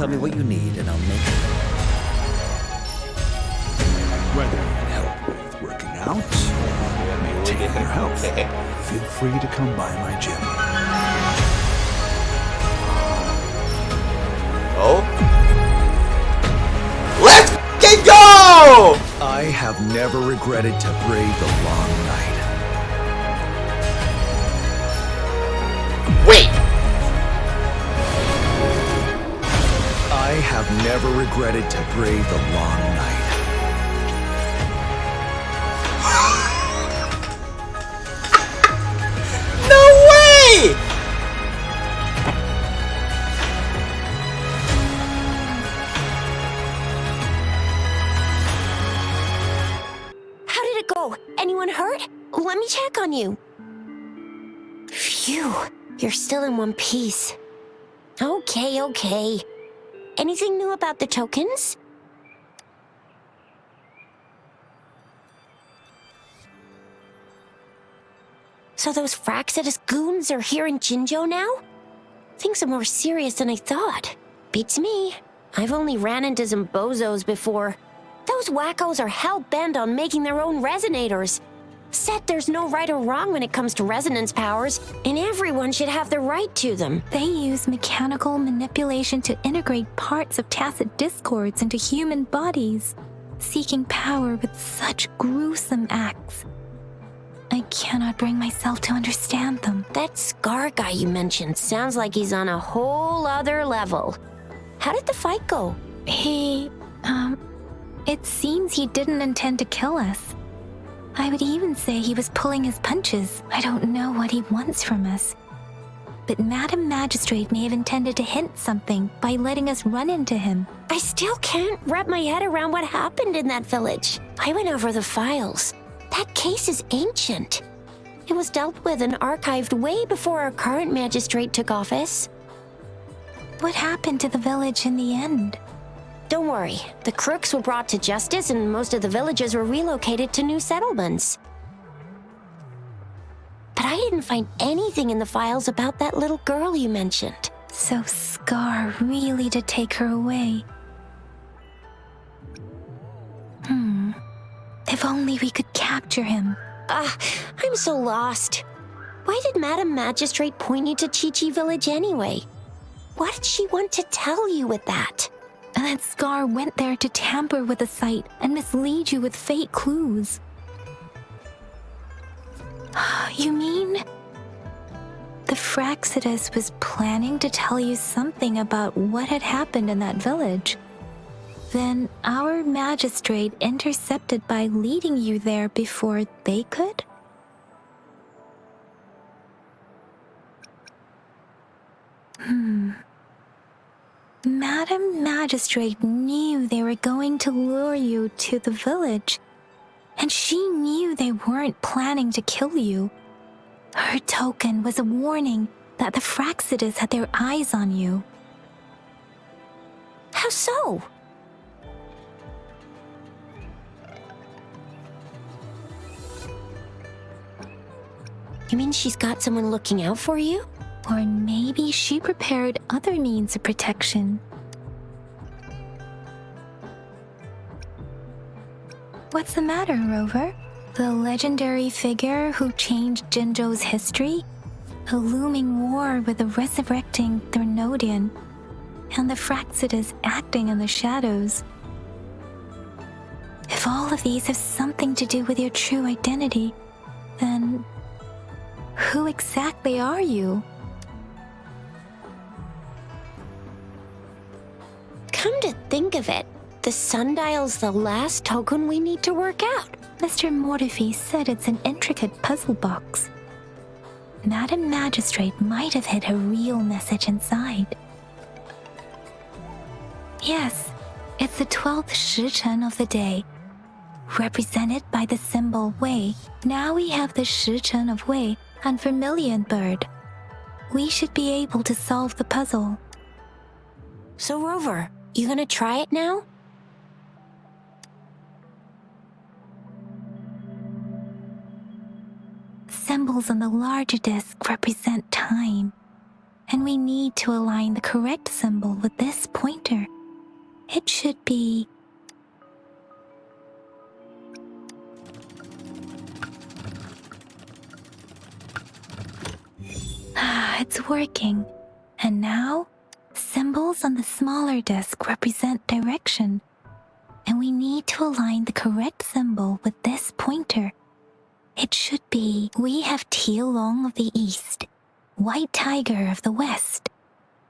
tell me what you need and I'll make it. Whether you need help with working out or maintaining your health, feel free to come by my gym. Oh? Let's f***ing go! I have never regretted to brave the long night. Wait! I have never regretted to brave the long night. No way! How did it go? Anyone hurt? Let me check on you. Phew, you're still in one piece. Okay. Anything new about the tokens? So those Fraxidus goons are here in Jinzhou now? Things are more serious than I thought. Beats me. I've only ran into some bozos before. Those wackos are hell-bent on making their own resonators. Said there's no right or wrong when it comes to resonance powers, and everyone should have the right to them. They use mechanical manipulation to integrate parts of tacit discords into human bodies, seeking power with such gruesome acts. I cannot bring myself to understand them. That Scar guy you mentioned sounds like he's on a whole other level. How did the fight go? It seems he didn't intend to kill us. I would even say he was pulling his punches. I don't know what he wants from us. But Madam Magistrate may have intended to hint something by letting us run into him. I still can't wrap my head around what happened in that village. I went over the files. That case is ancient. It was dealt with and archived way before our current magistrate took office. What happened to the village in the end? Don't worry, the crooks were brought to justice and most of the villagers were relocated to new settlements. But I didn't find anything in the files about that little girl you mentioned. So Scar really did take her away. If only we could capture him. I'm so lost. Why did Madam Magistrate point you to Chi-Chi Village anyway? What did she want to tell you with that? And that Scar went there to tamper with the site and mislead you with fake clues. You mean? The Fraxidus was planning to tell you something about what had happened in that village. Then our magistrate intercepted by leading you there before they could? Madam Magistrate knew they were going to lure you to the village, and she knew they weren't planning to kill you. Her token was a warning that the Fraxidus had their eyes on you. How so? You mean she's got someone looking out for you? Or maybe she prepared other means of protection. What's the matter, Rover? The legendary figure who changed Jinzhou's history? A looming war with the resurrecting Thernodian, and the Fraxidus acting in the shadows. If all of these have something to do with your true identity, then who exactly are you? Come to think of it, the sundial's the last token we need to work out. Mr. Mortefi said it's an intricate puzzle box. Madam Magistrate might have hid a real message inside. Yes, it's the 12th shichen of the day, represented by the symbol Wei. Now we have the shichen of Wei and Vermilion Bird. We should be able to solve the puzzle. So Rover, you gonna try it now? Symbols on the larger disc represent time, and we need to align the correct symbol with this pointer. It should be... It's working. And now, symbols on the smaller disc represent direction, and we need to align the correct symbol with this pointer. It should be, we have Tielong of the east, white tiger of the west,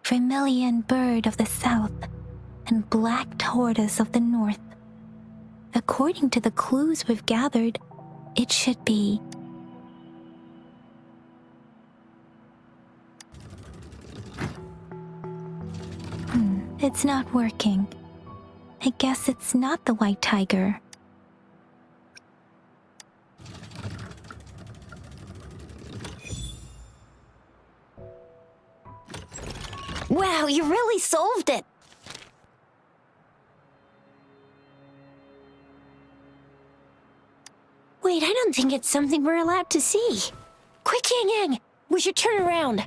vermilion bird of the south, and black tortoise of the north. According to the clues we've gathered, it should be... It's not working. I guess it's not the white tiger. Wow, you really solved it! Wait, I don't think it's something we're allowed to see. Quick, Yang Yang! We should turn around.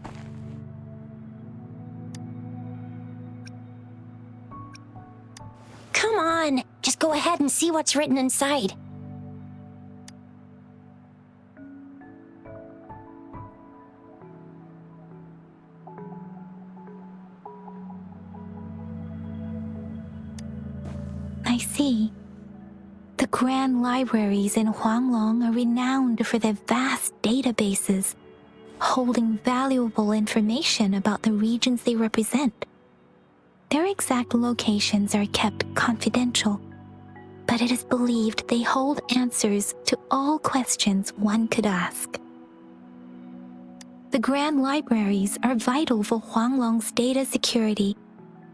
Come on, just go ahead and see what's written inside. I see. The grand libraries in Huanglong are renowned for their vast databases, holding valuable information about the regions they represent. Their exact locations are kept confidential, but it is believed they hold answers to all questions one could ask. The grand libraries are vital for Huanglong's data security,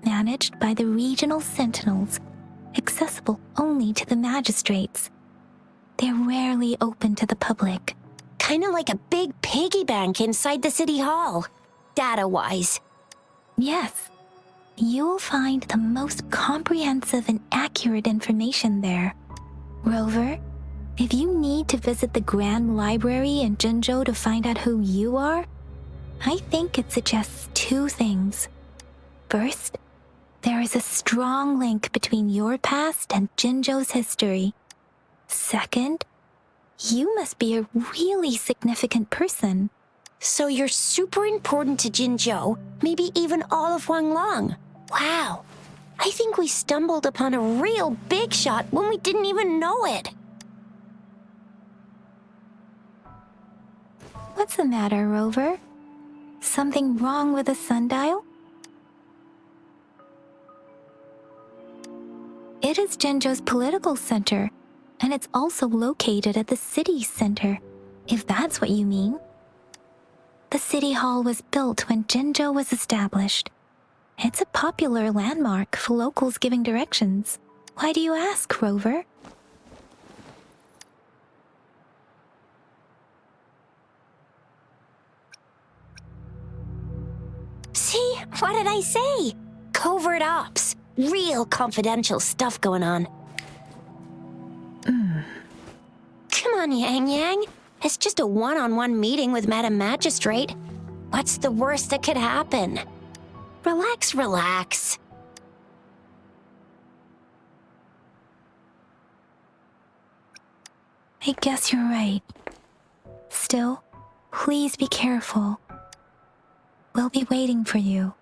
managed by the regional sentinels, accessible only to the magistrates. They're rarely open to the public. Kinda like a big piggy bank inside the city hall, data-wise. Yes, you'll find the most comprehensive and accurate information there. Rover, if you need to visit the Grand Library in Jinzhou to find out who you are, I think it suggests two things. First, there is a strong link between your past and Jinzhou's history. Second, you must be a really significant person. So you're super important to Jinzhou, maybe even all of Huanglong. Wow, I think we stumbled upon a real big shot when we didn't even know it. What's the matter, Rover? Something wrong with the sundial? It is Jinzhou's political center, and it's also located at the city center, if that's what you mean. The city hall was built when Jinzhou was established. It's a popular landmark for locals giving directions. Why do you ask, Rover? See, what did I say? Covert ops. Real confidential stuff going on. Come on, Yang Yang. It's just a one-on-one meeting with Madam Magistrate. What's the worst that could happen? Relax, relax. I guess you're right. Still, please be careful. We'll be waiting for you.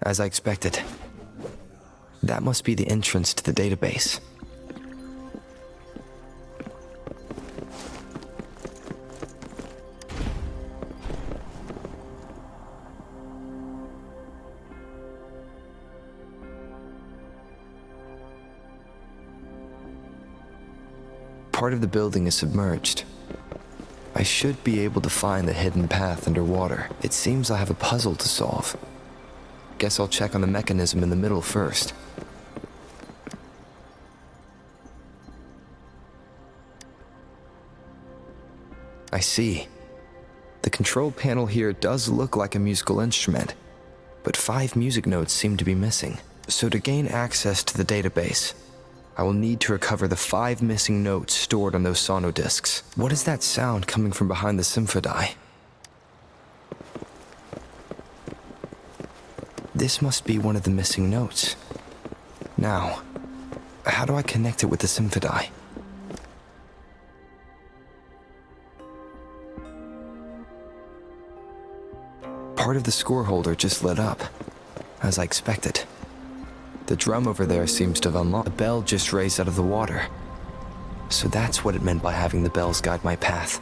As I expected. That must be the entrance to the database. Part of the building is submerged. I should be able to find the hidden path underwater. It seems I have a puzzle to solve. Guess I'll check on the mechanism in the middle first. I see. The control panel here does look like a musical instrument, but 5 music notes seem to be missing. So to gain access to the database, I will need to recover the 5 missing notes stored on those sonodiscs. What is that sound coming from behind the symphodi? This must be one of the missing notes. Now, how do I connect it with the symphodi? Part of the score holder just lit up, as I expected. The drum over there seems to have unlocked. A bell just raised out of the water. So that's what it meant by having the bells guide my path.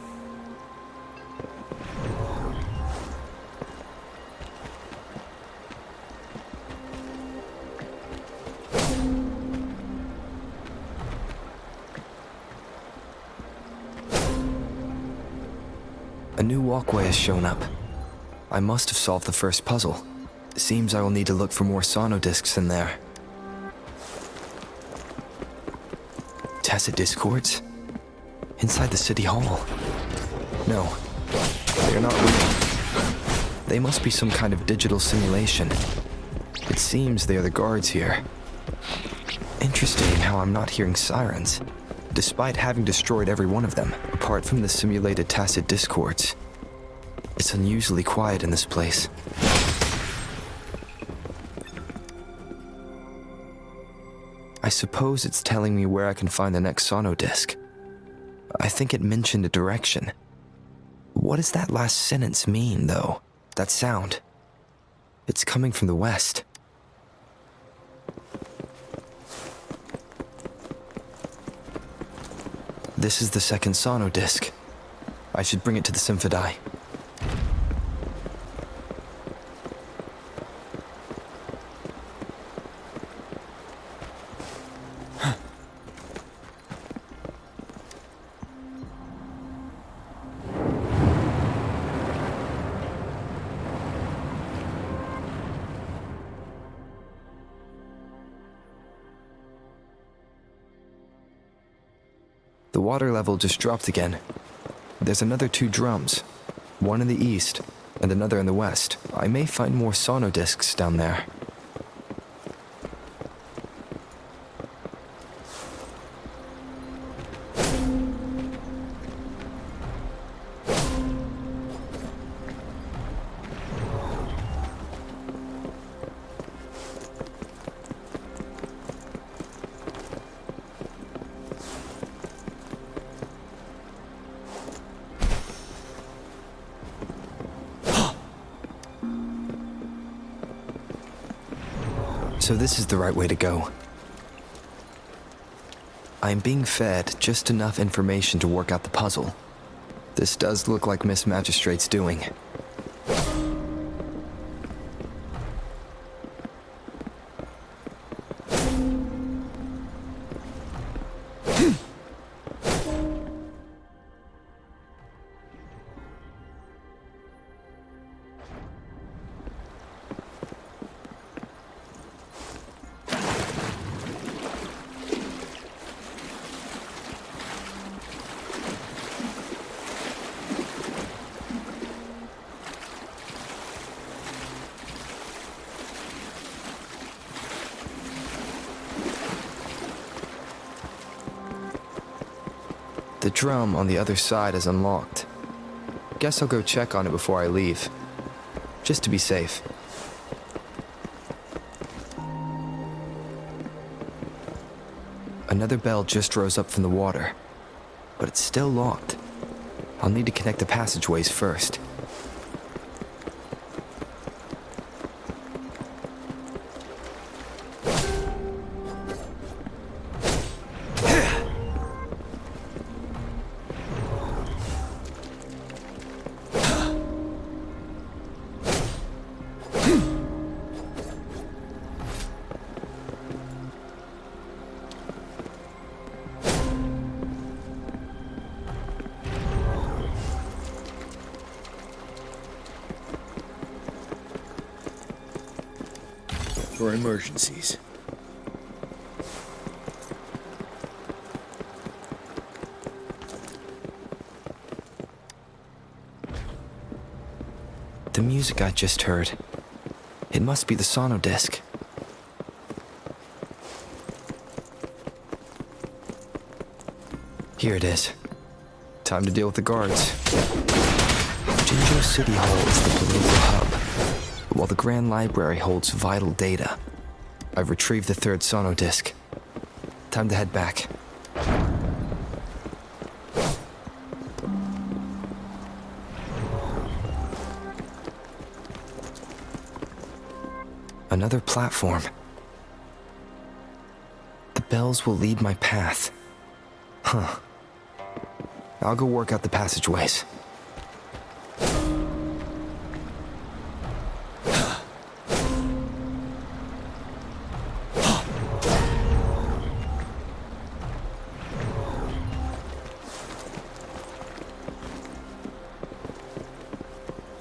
A new walkway has shown up. I must have solved the first puzzle. Seems I will need to look for more sonodiscs in there. Tacit discords? Inside the city hall? No, they are not real. They must be some kind of digital simulation. It seems they are the guards here. Interesting how I'm not hearing sirens, despite having destroyed every one of them, apart from the simulated tacit discords. It's unusually quiet in this place. I suppose it's telling me where I can find the next sonodisc. I think it mentioned a direction. What does that last sentence mean, though? That sound. It's coming from the west. This is the second sonodisc. I should bring it to the symphodi. The water level just dropped again. There's another 2 drums, one in the east and another in the west. I may find more sonodiscs down there. So this is the right way to go. I am being fed just enough information to work out the puzzle. This does look like Miss Magistrate's doing. The drum on the other side is unlocked. Guess I'll go check on it before I leave, just to be safe. Another bell just rose up from the water, but it's still locked. I'll need to connect the passageways first. for emergencies. The music I just heard. It must be the sonodisc. Here it is. Time to deal with the guards. Jinzhou City Hall is the political hub, while the Grand Library holds vital data. I've retrieved the third sonodisc. Time to head back. Another platform. The bells will lead my path. Huh. I'll go work out the passageways.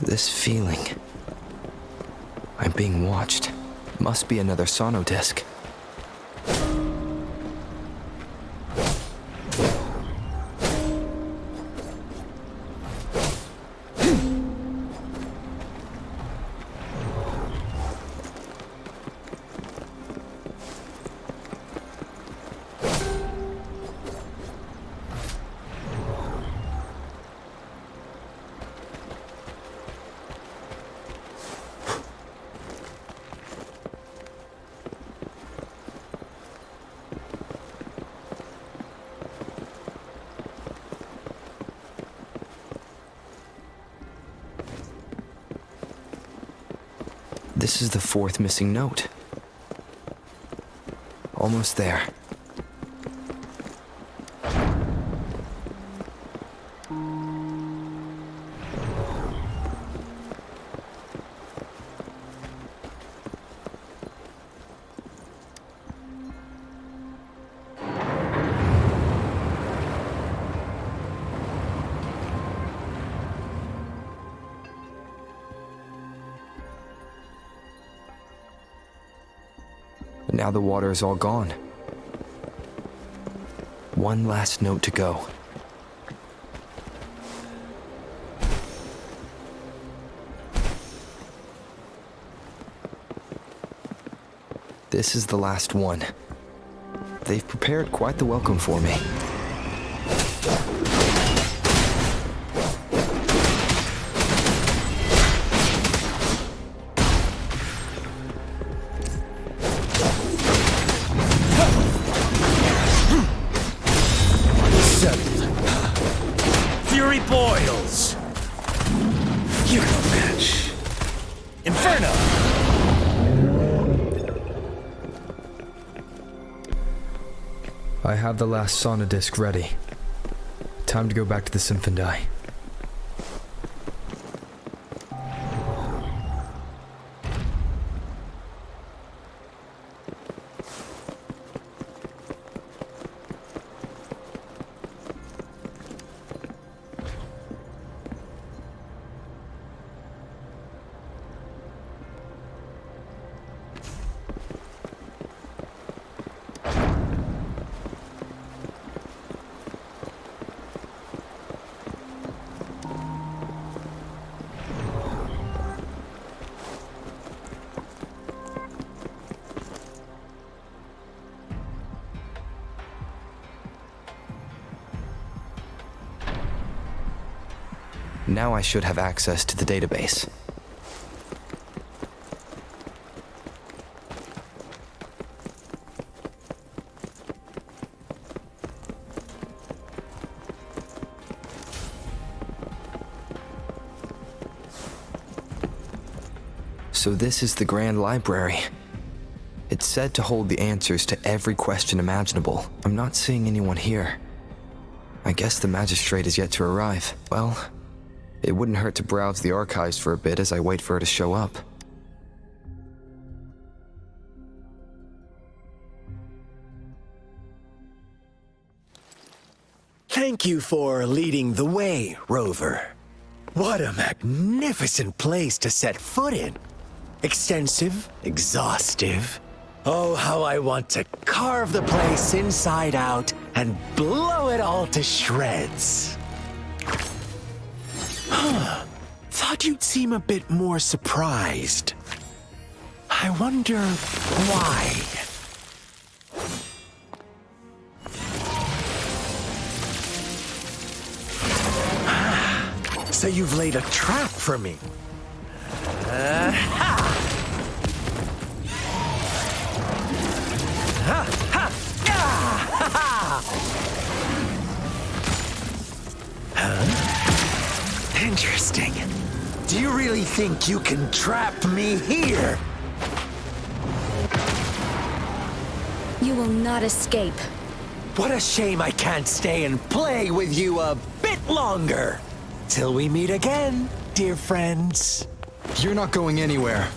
This feeling. I'm being watched. Must be another sonodisc. This is the fourth missing note. Almost there. Now the water is all gone. One last note to go. This is the last one. They've prepared quite the welcome for me. Fury boils! You're no match. Inferno! I have the last sonodisc ready. Time to go back to the Symphony. Now I should have access to the database. So this is the Grand Library. It's said to hold the answers to every question imaginable. I'm not seeing anyone here. I guess the Magistrate is yet to arrive. Well, it wouldn't hurt to browse the archives for a bit as I wait for her to show up. Thank you for leading the way, Rover. What a magnificent place to set foot in. Extensive, exhaustive. Oh, how I want to carve the place inside out and blow it all to shreds. Thought you'd seem a bit more surprised. I wonder why. So you've laid a trap for me. Interesting. Do you really think you can trap me here? You will not escape. What a shame I can't stay and play with you a bit longer. Till we meet again, dear friends. You're not going anywhere.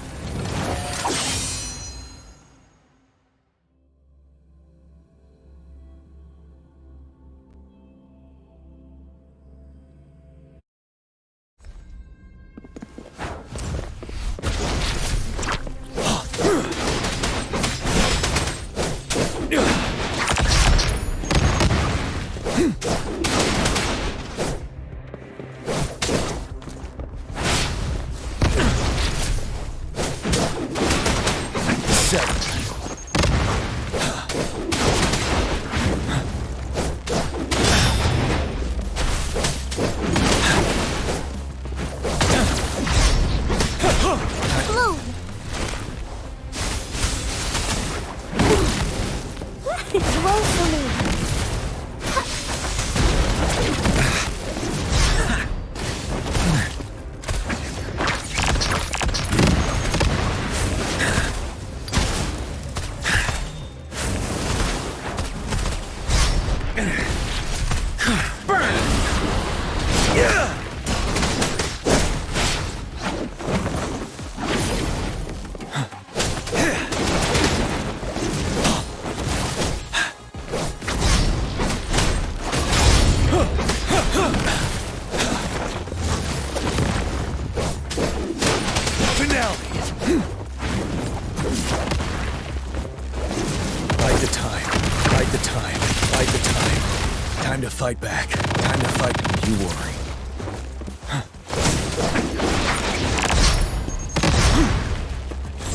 Time to fight back. Time to fight. You worry.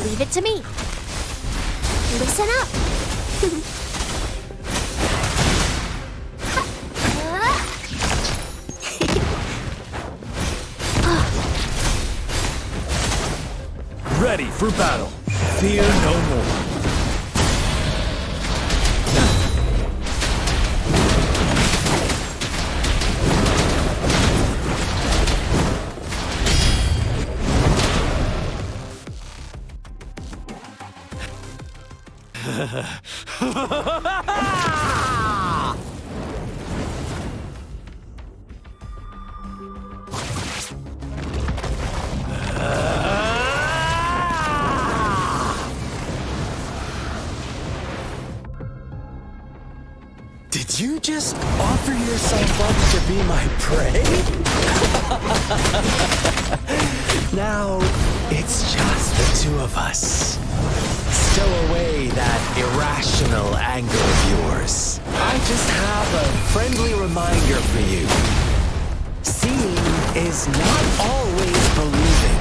Leave it to me. Listen up. Ready for battle. Fear no more. Did you just offer yourself up to be my prey? Now, it's just the two of us. Stow away that irrational anger of yours. I just have a friendly reminder for you. Seeing is not always believing.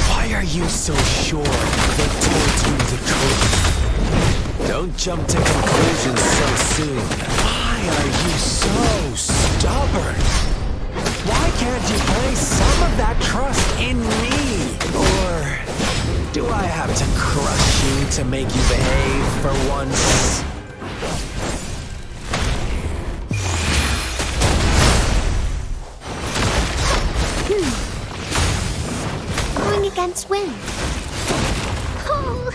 Why are you so sure they told you the truth? Don't jump to conclusions so soon. Why are you so stubborn? Why can't you place some of that trust in me? Or do I have to crush you to make you behave for once? Going against wind. Oh.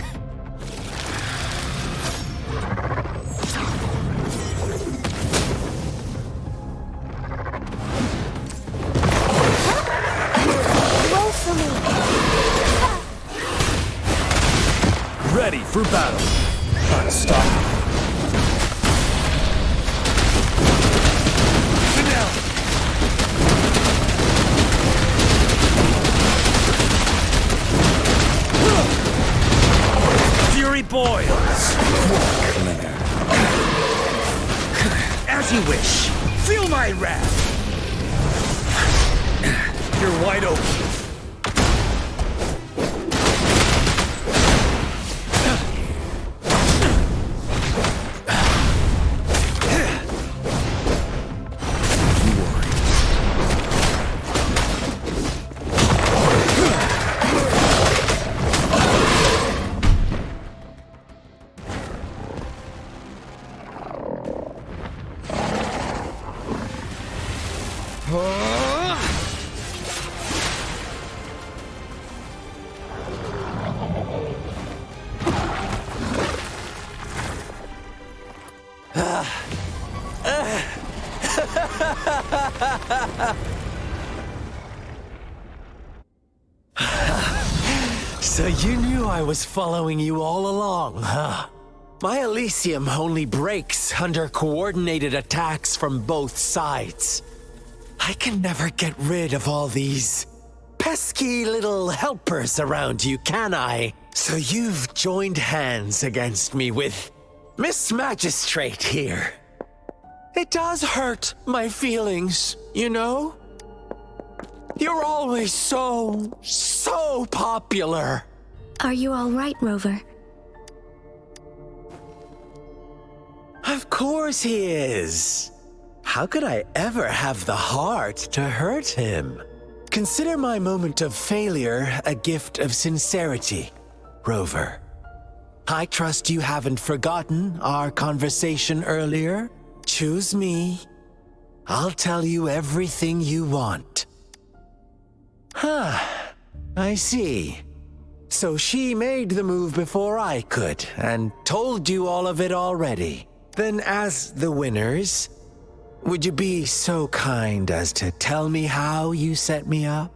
Ready for battle. Unstoppable. Finale. you wish. Feel my wrath. You're wide open. So you knew I was following you all along, huh? My Elysium only breaks under coordinated attacks from both sides. I can never get rid of all these pesky little helpers around you, can I? So you've joined hands against me with Miss Magistrate here. It does hurt my feelings, you know? You're always so popular. Are you all right, Rover? Of course he is. How could I ever have the heart to hurt him? Consider my moment of failure a gift of sincerity, Rover. I trust you haven't forgotten our conversation earlier. Choose me. I'll tell you everything you want. Huh. I see. So she made the move before I could, and told you all of it already. Then as the winners, would you be so kind as to tell me how you set me up?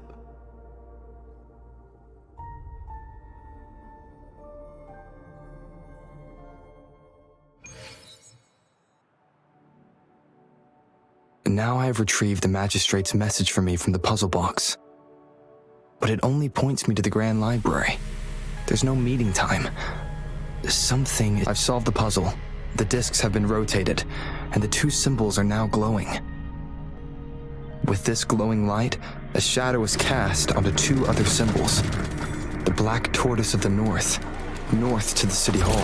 Now I have retrieved the Magistrate's message for me from the puzzle box. But it only points me to the Grand Library. There's no meeting time. I've solved the puzzle. The discs have been rotated, and the two symbols are now glowing. With this glowing light, a shadow is cast onto two other symbols. The black tortoise of the north to the city hall.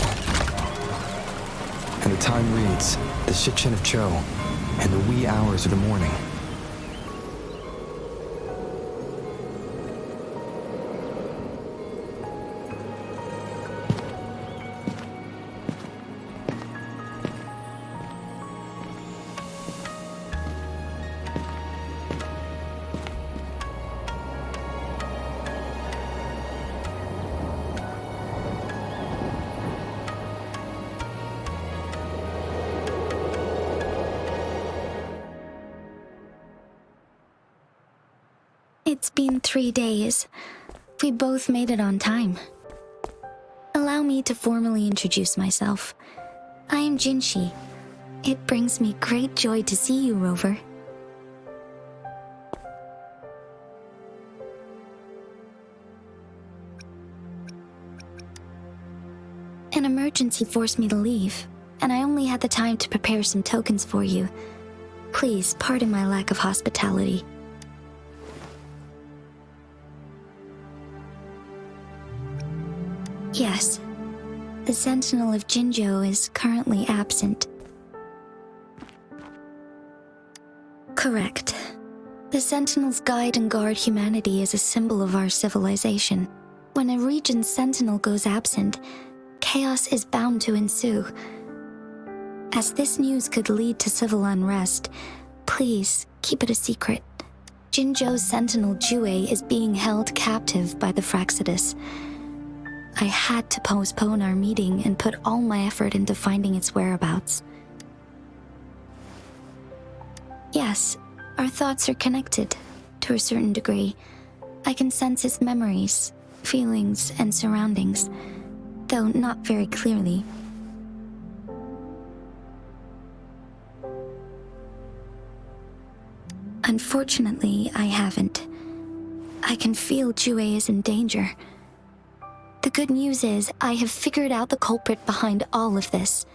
And the time reads, the Shichen of Cho, and the wee hours of the morning. It's been 3 days. We both made it on time. Allow me to formally introduce myself. I am Jinzhou. It brings me great joy to see you, Rover. An emergency forced me to leave, and I only had the time to prepare some tokens for you. Please pardon my lack of hospitality. Yes, the Sentinel of Jinzhou is currently absent. Correct. The Sentinels guide and guard humanity as a symbol of our civilization. When a region's Sentinel goes absent, chaos is bound to ensue. As this news could lead to civil unrest, please keep it a secret. Jinzhou's Sentinel Jue is being held captive by the Fraxidus. I had to postpone our meeting and put all my effort into finding its whereabouts. Yes, our thoughts are connected, to a certain degree. I can sense its memories, feelings, and surroundings, though not very clearly. Unfortunately, I haven't. I can feel Jue is in danger. The good news is, I have figured out the culprit behind all of this.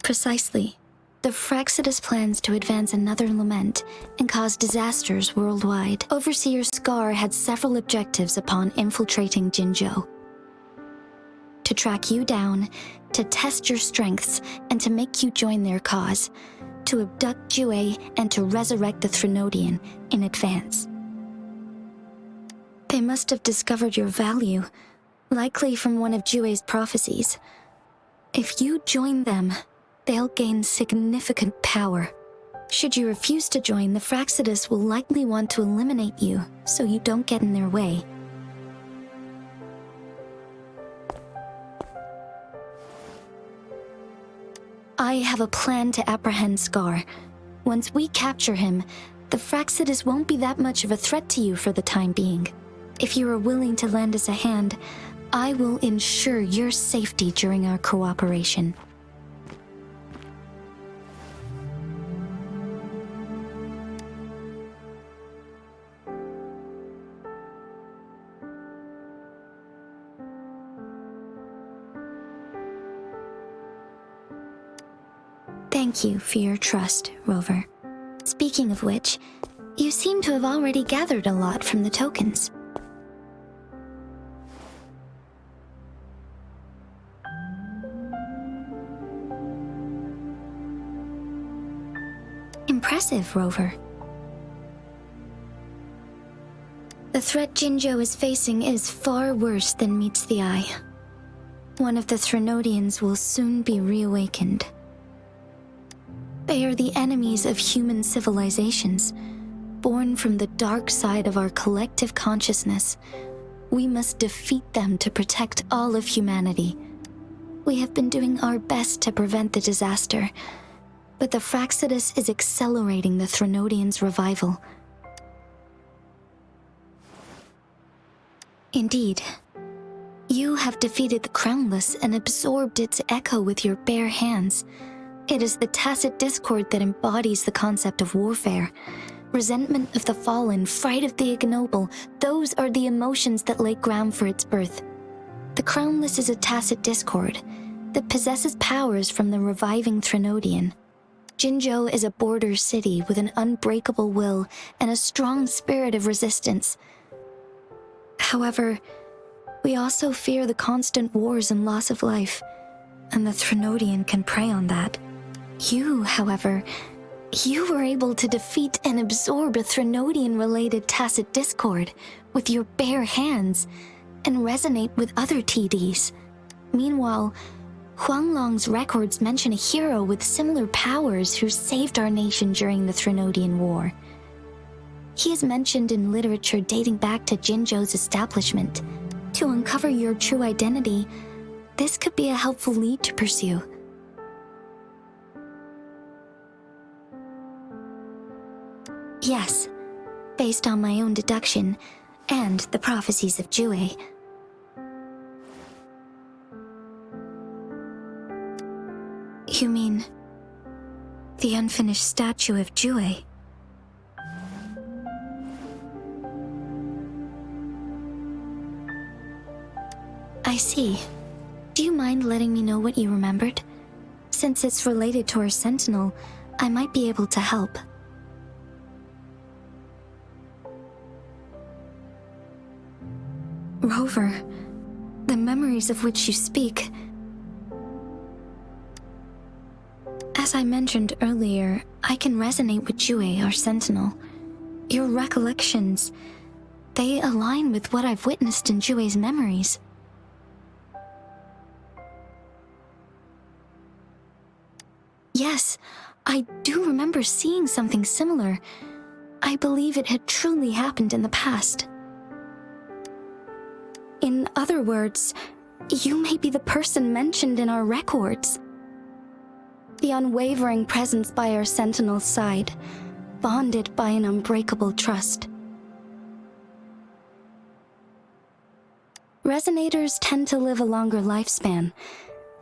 Precisely, The Fraxidus plans to advance another Lament and cause disasters worldwide. Overseer Scar had several objectives upon infiltrating Jinzhou. To track you down, to test your strengths, and to make you join their cause. To abduct Jue and to resurrect the Threnodian in advance. They must have discovered your value, likely from one of Jue's prophecies. If you join them, they'll gain significant power. Should you refuse to join, the Fraxidus will likely want to eliminate you so you don't get in their way. I have a plan to apprehend Scar. Once we capture him, the Fraxidus won't be that much of a threat to you for the time being. If you are willing to lend us a hand, I will ensure your safety during our cooperation. Thank you for your trust, Rover. Speaking of which, you seem to have already gathered a lot from the tokens. Impressive, Rover. The threat Jinzhou is facing is far worse than meets the eye. One of the Threnodians will soon be reawakened. They are the enemies of human civilizations, born from the dark side of our collective consciousness. We must defeat them to protect all of humanity. We have been doing our best to prevent the disaster, but the Fraxidus is accelerating the Threnodians' revival. Indeed, you have defeated the Crownless and absorbed its echo with your bare hands. It is the tacit discord that embodies the concept of warfare. Resentment of the fallen, fright of the ignoble, those are the emotions that lay ground for its birth. The Crownless is a tacit discord that possesses powers from the reviving Threnodian. Jinzhou is a border city with an unbreakable will and a strong spirit of resistance. However, we also fear the constant wars and loss of life, and the Threnodian can prey on that. You, however, you were able to defeat and absorb a Threnodian-related tacit discord with your bare hands and resonate with other TDs. Meanwhile, Huanglong's records mention a hero with similar powers who saved our nation during the Threnodian War. He is mentioned in literature dating back to Jinzhou's establishment. To uncover your true identity, this could be a helpful lead to pursue. Yes, based on my own deduction and the prophecies of Jue. You mean the unfinished statue of Jue? I see. Do you mind letting me know what you remembered? Since it's related to our sentinel, I might be able to help. Rover, the memories of which you speak. As I mentioned earlier, I can resonate with Jue, our sentinel. Your recollections, they align with what I've witnessed in Jue's memories. Yes, I do remember seeing something similar. I believe it had truly happened in the past. In other words, you may be the person mentioned in our records. The unwavering presence by our sentinel's side, bonded by an unbreakable trust. Resonators tend to live a longer lifespan,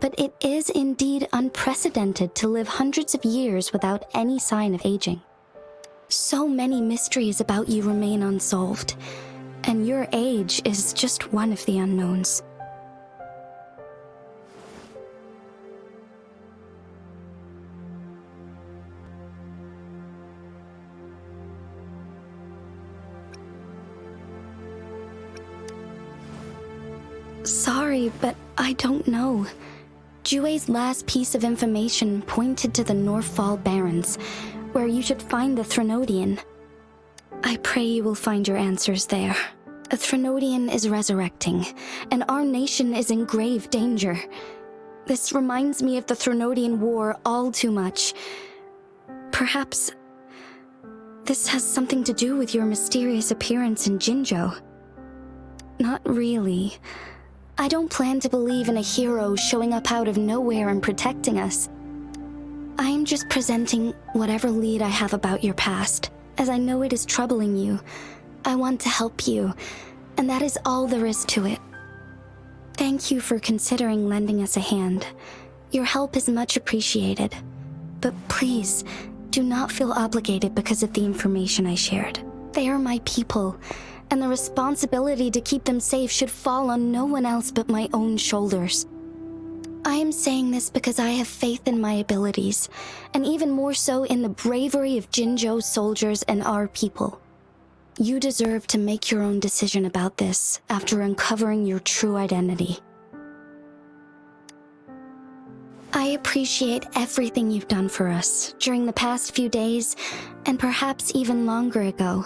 but it is indeed unprecedented to live hundreds of years without any sign of aging. So many mysteries about you remain unsolved, and your age is just one of the unknowns. Sorry, but I don't know. Jue's last piece of information pointed to the Northfall Barrens, where you should find the Threnodian. I pray you will find your answers there. A Threnodian is resurrecting, and our nation is in grave danger. This reminds me of the Threnodian War all too much. Perhaps this has something to do with your mysterious appearance in Jinzhou. Not really. I don't plan to believe in a hero showing up out of nowhere and protecting us. I am just presenting whatever lead I have about your past, as I know it is troubling you. I want to help you, and that is all there is to it. Thank you for considering lending us a hand. Your help is much appreciated. But please, do not feel obligated because of the information I shared. They are my people, and the responsibility to keep them safe should fall on no one else but my own shoulders. I am saying this because I have faith in my abilities, and even more so in the bravery of Jinzhou soldiers and our people. You deserve to make your own decision about this after uncovering your true identity. I appreciate everything you've done for us during the past few days, and perhaps even longer ago.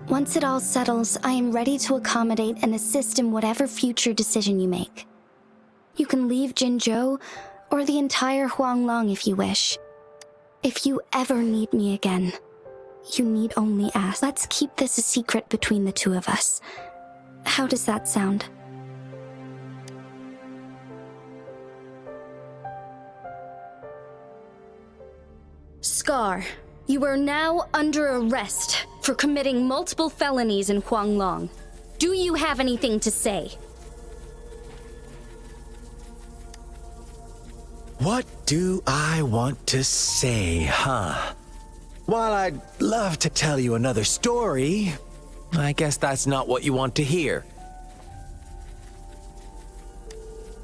Once it all settles, I am ready to accommodate and assist in whatever future decision you make. You can leave Jinzhou, or the entire Huanglong if you wish. If you ever need me again, you need only ask. Let's keep this a secret between the two of us. How does that sound? Scar, you are now under arrest for committing multiple felonies in Huanglong. Do you have anything to say? What do I want to say, huh? While I'd love to tell you another story, I guess that's not what you want to hear.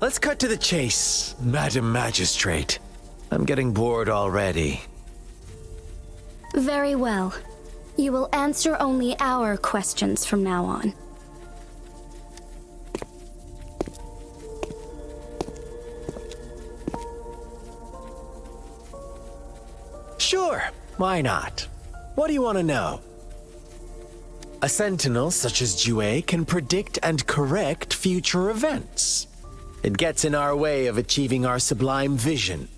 Let's cut to the chase, Madam Magistrate. I'm getting bored already. Very well. You will answer only our questions from now on. Sure, why not? What do you want to know? A sentinel such as Jue can predict and correct future events. It gets in our way of achieving our sublime vision.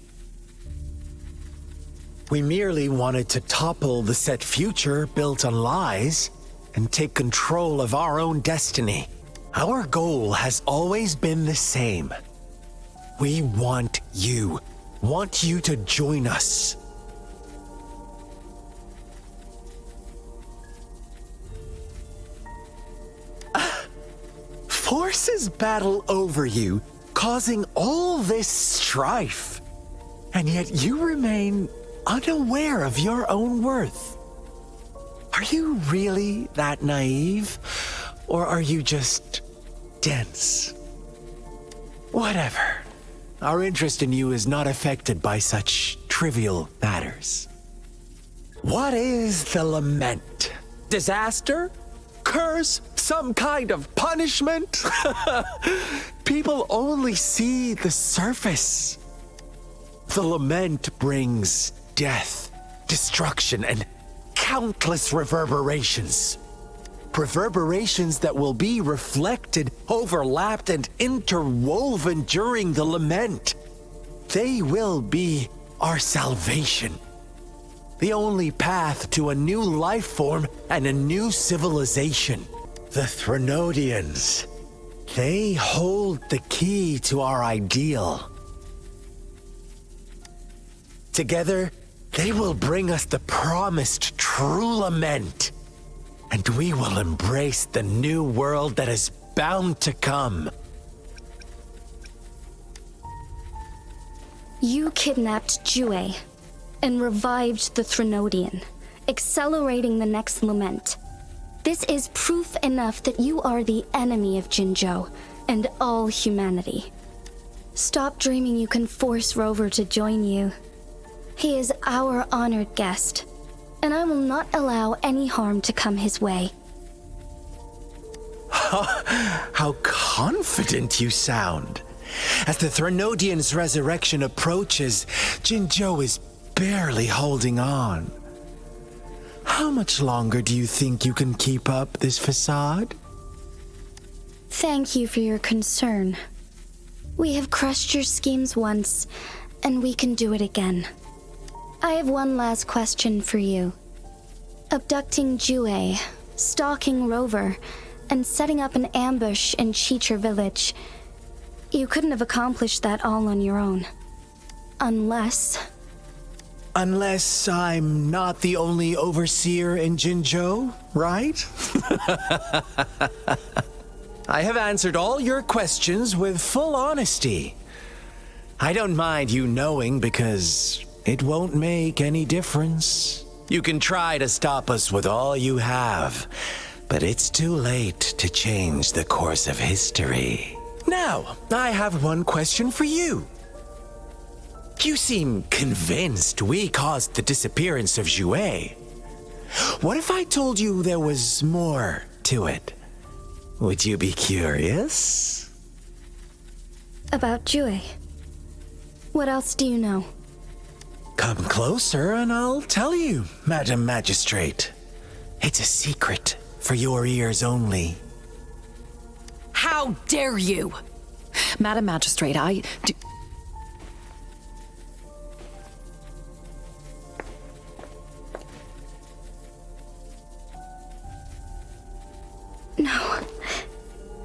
We merely wanted to topple the set future built on lies and take control of our own destiny. Our goal has always been the same. We want you to join us. Forces battle over you, causing all this strife. And yet you remain unaware of your own worth. Are you really that naive? Or are you just dense? Whatever. Our interest in you is not affected by such trivial matters. What is the Lament? Disaster? Curse? Some kind of punishment? People only see the surface. The Lament brings death, destruction, and countless reverberations. Reverberations that will be reflected, overlapped, and interwoven during the Lament. They will be our salvation. The only path to a new life form and a new civilization. The Threnodians. They hold the key to our ideal. Together, they will bring us the promised true Lament. And we will embrace the new world that is bound to come. You kidnapped Jue and revived the Threnodian, accelerating the next Lament. This is proof enough that you are the enemy of Jinzhou and all humanity. Stop dreaming you can force Rover to join you. He is our honored guest, and I will not allow any harm to come his way. How confident you sound. As the Threnodian's resurrection approaches, Jinzhou is barely holding on. How much longer do you think you can keep up this facade? Thank you for your concern. We have crushed your schemes once, and we can do it again. I have one last question for you. Abducting Jinzhou, stalking Rover, and setting up an ambush in Cheecher village. You couldn't have accomplished that all on your own. Unless I'm not the only overseer in Jinzhou, right? I have answered all your questions with full honesty. I don't mind you knowing because it won't make any difference. You can try to stop us with all you have, but it's too late to change the course of history. Now, I have one question for you. You seem convinced we caused the disappearance of Jinzhou. What if I told you there was more to it? Would you be curious? about Jinzhou. What else do you know? Come closer and I'll tell you, Madam Magistrate. It's a secret for your ears only. How dare you! Madam Magistrate, No,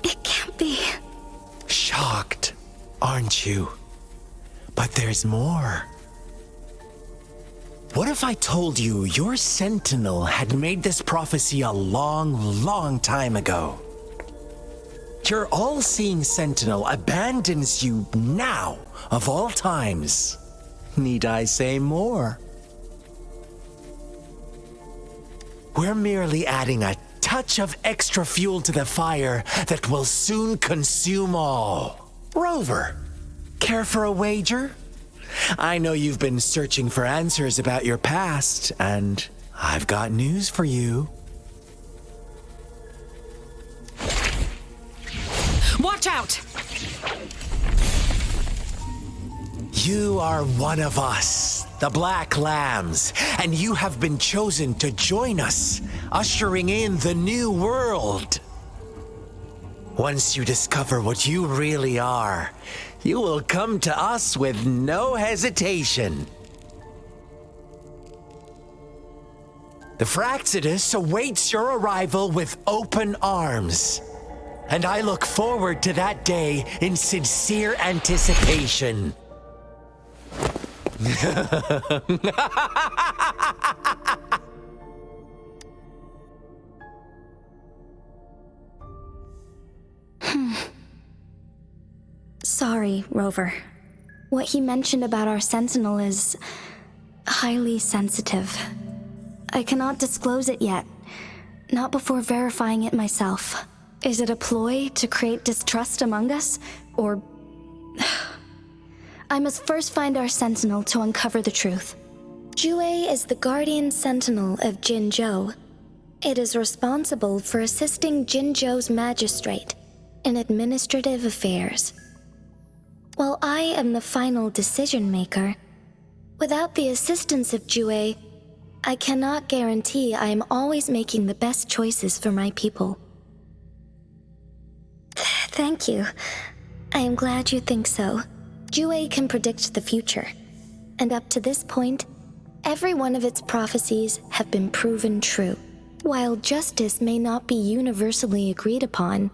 it can't be. Shocked, aren't you? But there's more. What if I told you your sentinel had made this prophecy a long, long time ago? Your all-seeing sentinel abandons you now, of all times. Need I say more? We're merely adding a touch of extra fuel to the fire that will soon consume all. Rover, care for a wager? I know you've been searching for answers about your past, and I've got news for you. watch out! You are one of us, the Black Lambs, and you have been chosen to join us, ushering in the new world. Once you discover what you really are, you will come to us with no hesitation. The Fraxidus awaits your arrival with open arms, and I look forward to that day in sincere anticipation. Sorry, Rover. What he mentioned about our sentinel is highly sensitive. I cannot disclose it yet, not before verifying it myself. Is it a ploy to create distrust among us, or... I must first find our sentinel to uncover the truth. Jinzhou is the guardian sentinel of Jinzhou. It is responsible for assisting Jinzhou's magistrate in administrative affairs. While I am the final decision maker, without the assistance of Jinzhou, I cannot guarantee I am always making the best choices for my people. Thank you. I am glad you think so. Jinzhou can predict the future, and up to this point, every one of its prophecies have been proven true. While justice may not be universally agreed upon,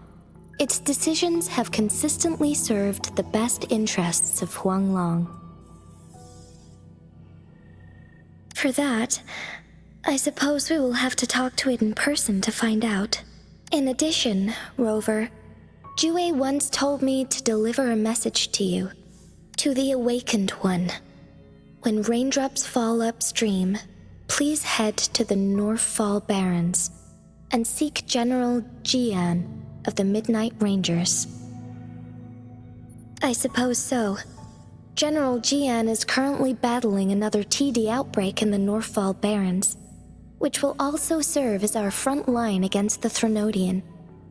its decisions have consistently served the best interests of Huanglong. For that, I suppose we will have to talk to it in person to find out. In addition, Rover, Jinzhou once told me to deliver a message to you, to the awakened one. When raindrops fall upstream, please head to the Northfall Barrens and seek General Jian of the Midnight Rangers. I suppose so. General Jian is currently battling another TD outbreak in the Northfall Barrens, which will also serve as our front line against the Threnodian.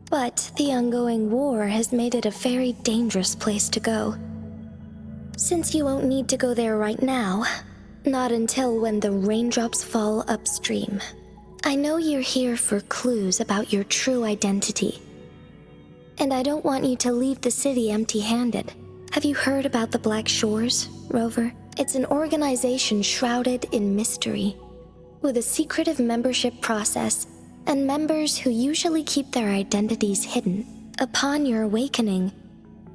But the ongoing war has made it a very dangerous place to go. Since you won't need to go there right now, not until when the raindrops fall upstream. I know you're here for clues about your true identity. And I don't want you to leave the city empty-handed. Have you heard about the Black Shores, Rover? It's an organization shrouded in mystery, with a secretive membership process and members who usually keep their identities hidden. Upon your awakening,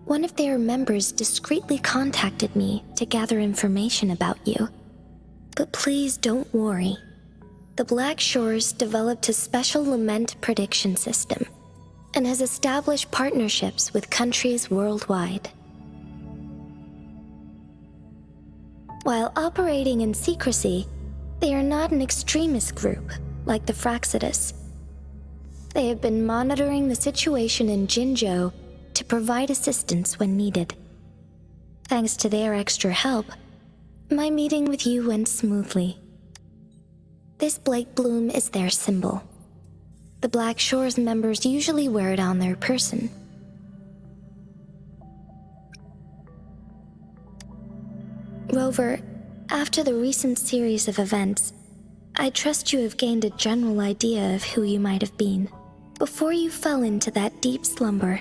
one of their members discreetly contacted me to gather information about you. But please don't worry. The Black Shores developed a special Lament prediction system and has established partnerships with countries worldwide. While operating in secrecy, they are not an extremist group like the Fraxidus. They have been monitoring the situation in Jinzhou to provide assistance when needed. Thanks to their extra help, my meeting with you went smoothly. This Blake Bloom is their symbol. The Black Shores members usually wear it on their person. Rover, after the recent series of events, I trust you have gained a general idea of who you might have been. Before you fell into that deep slumber,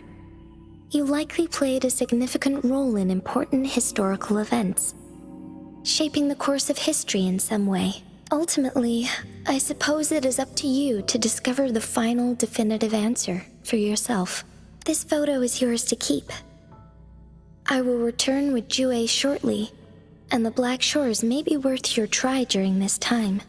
you likely played a significant role in important historical events, shaping the course of history in some way. Ultimately, I suppose it is up to you to discover the final definitive answer for yourself. This photo is yours to keep. I will return with Jinzhou shortly, and the Black Shores may be worth your try during this time.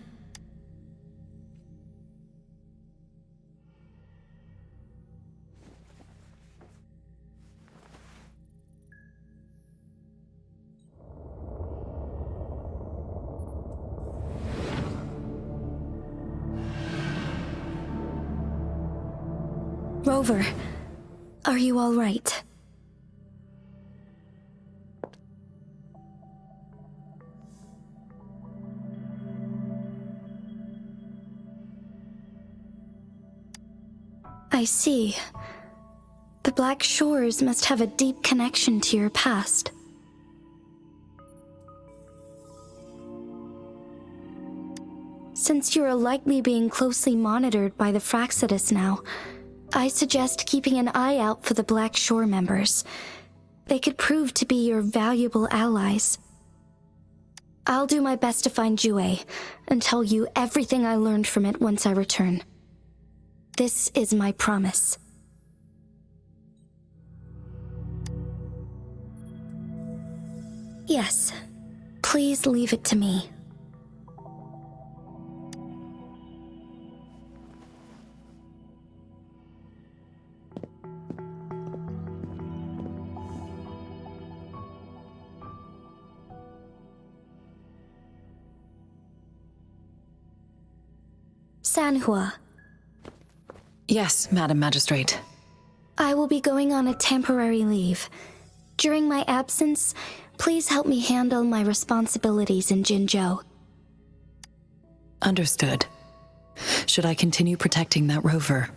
Rover, are you all right? I see. The Black Shores must have a deep connection to your past. Since you are likely being closely monitored by the Fraxidus now, I suggest keeping an eye out for the Black Shore members. They could prove to be your valuable allies. I'll do my best to find Jinzhou and tell you everything I learned from it once I return. This is my promise. Yes, please leave it to me. Sanhua. Yes, Madam Magistrate. I will be going on a temporary leave. During my absence, please help me handle my responsibilities in Jinzhou. Understood. Should I continue protecting that rover?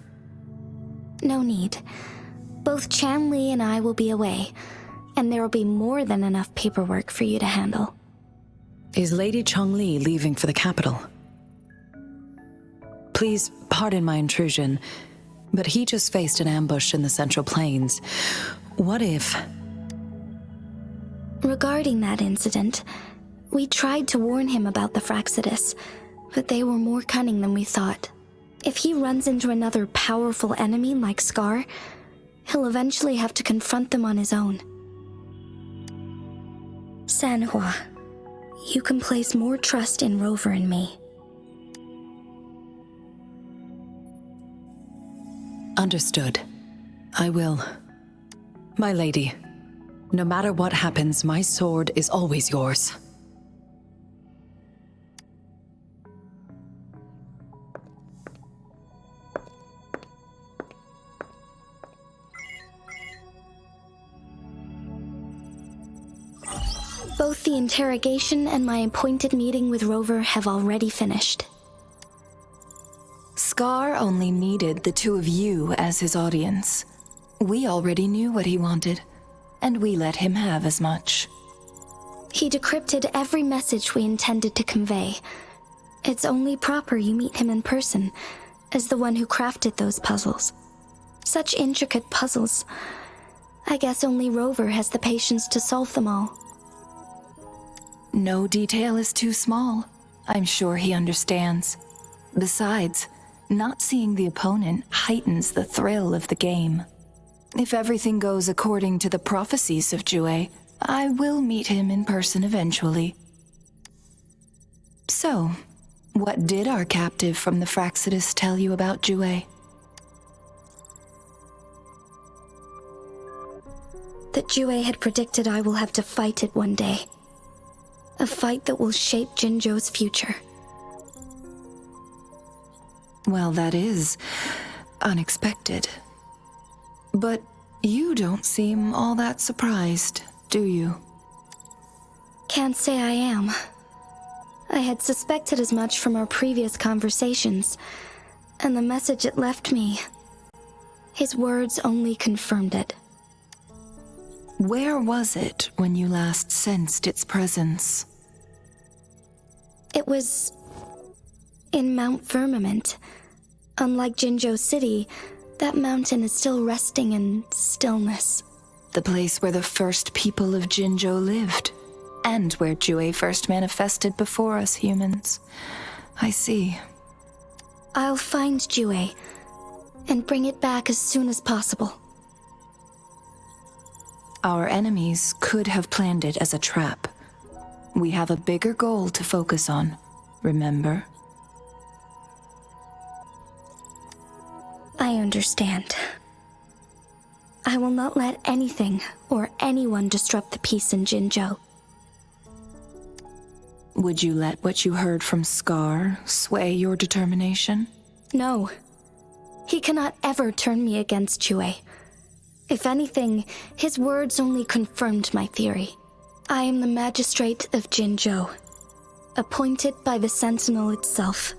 No need. Both Chanli and I will be away, and there will be more than enough paperwork for you to handle. Is Lady Chongli leaving for the capital? Please pardon my intrusion, but he just faced an ambush in the Central Plains. What if... Regarding that incident, we tried to warn him about the Fraxidus, but they were more cunning than we thought. If he runs into another powerful enemy like Scar, he'll eventually have to confront them on his own. Sanhua, you can place more trust in Rover and me. Understood. I will. My lady, no matter what happens, my sword is always yours. Both the interrogation and my appointed meeting with Rover have already finished. Scar only needed the two of you as his audience. We already knew what he wanted, and we let him have as much. He decrypted every message we intended to convey. It's only proper you meet him in person, as the one who crafted those puzzles. Such intricate puzzles. I guess only Rover has the patience to solve them all. No detail is too small. I'm sure he understands. Besides, not seeing the opponent heightens the thrill of the game. If everything goes according to the prophecies of Jinzhou, I will meet him in person eventually. So, what did our captive from the Fraxidus tell you about Jinzhou? That Jinzhou had predicted I will have to fight it one day. A fight that will shape Jinzhou's future. Well, that is unexpected. But you don't seem all that surprised, do you? Can't say I am. I had suspected as much from our previous conversations, and the message it left me, his words only confirmed it. Where was it when you last sensed its presence? It was in Mount Firmament. Unlike Jinzhou City, that mountain is still resting in stillness. The place where the first people of Jinzhou lived, and where Jinzhou first manifested before us humans. I see. I'll find Jinzhou and bring it back as soon as possible. Our enemies could have planned it as a trap. We have a bigger goal to focus on, remember? I understand. I will not let anything or anyone disrupt the peace in Jinzhou. Would you let what you heard from Scar sway your determination? No. He cannot ever turn me against Jinzhou. If anything, his words only confirmed my theory. I am the Magistrate of Jinzhou, appointed by the Sentinel itself.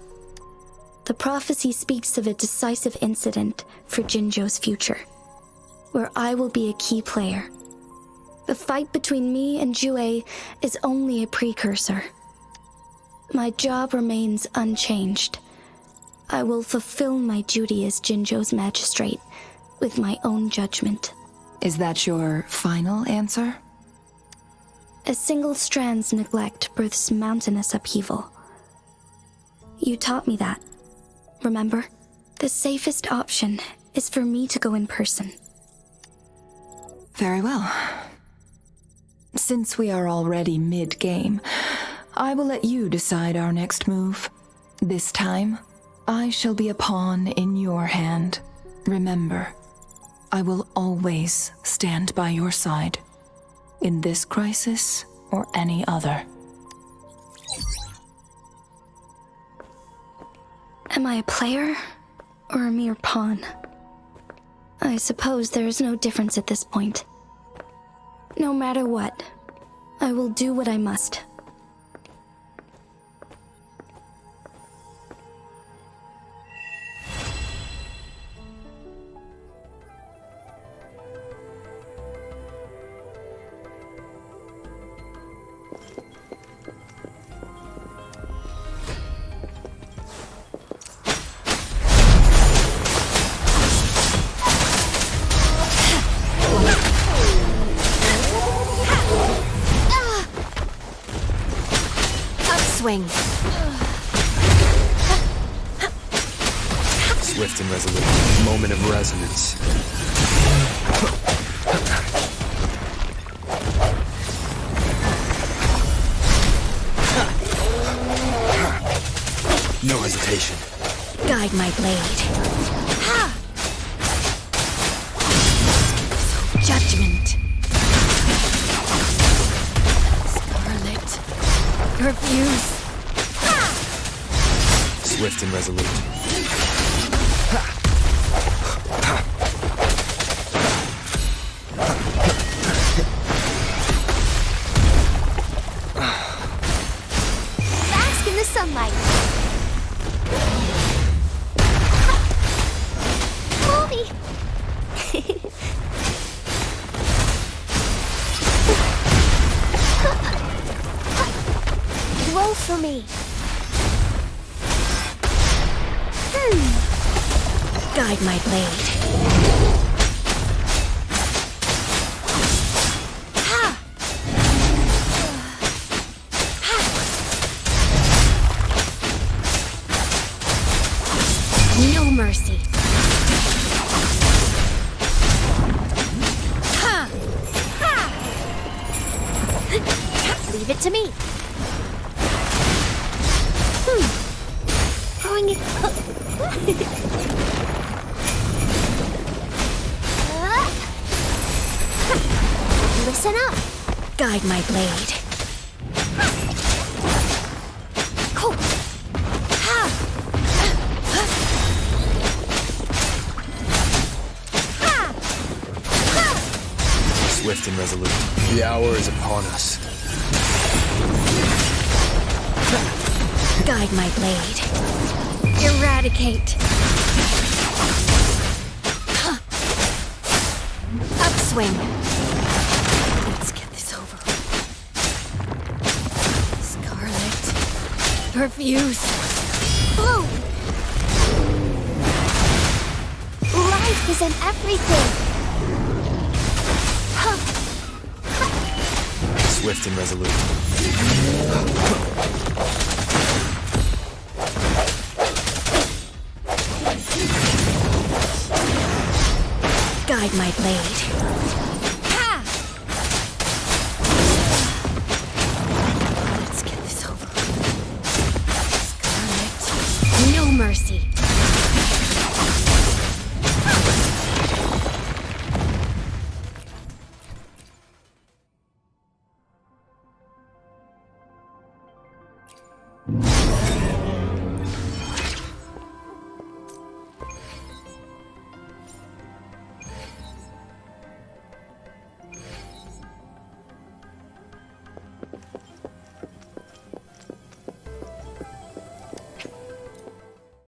The prophecy speaks of a decisive incident for Jinzhou's future, where I will be a key player. The fight between me and Jinzhou is only a precursor. My job remains unchanged. I will fulfill my duty as Jinzhou's magistrate with my own judgment. Is that your final answer? A single strand's neglect births mountainous upheaval. You taught me that. Remember? The safest option is for me to go in person. Very well. Since we are already mid-game, I will let you decide our next move. This time, I shall be a pawn in your hand. Remember, I will always stand by your side, in this crisis or any other. Am I a player or a mere pawn? I suppose there is no difference at this point. No matter what, I will do what I must. Upswing. Swift and resolute. Moment of resonance. No hesitation. Guide my blade. Judgment. Scarlet. Refuse. Swift and resolute. Bask in the sunlight. Guide my blade. No mercy. Leave it to me. Throwing it. Listen up. Guide my blade. Cool. Swift and resolute. The hour is upon us. Guide my blade. Eradicate. Upswing. Let's get this over. Scarlet. Perfuse. Blue. Life is in everything. Swift and resolute. Guide my blade. Let's get this over. Scarlet. No mercy.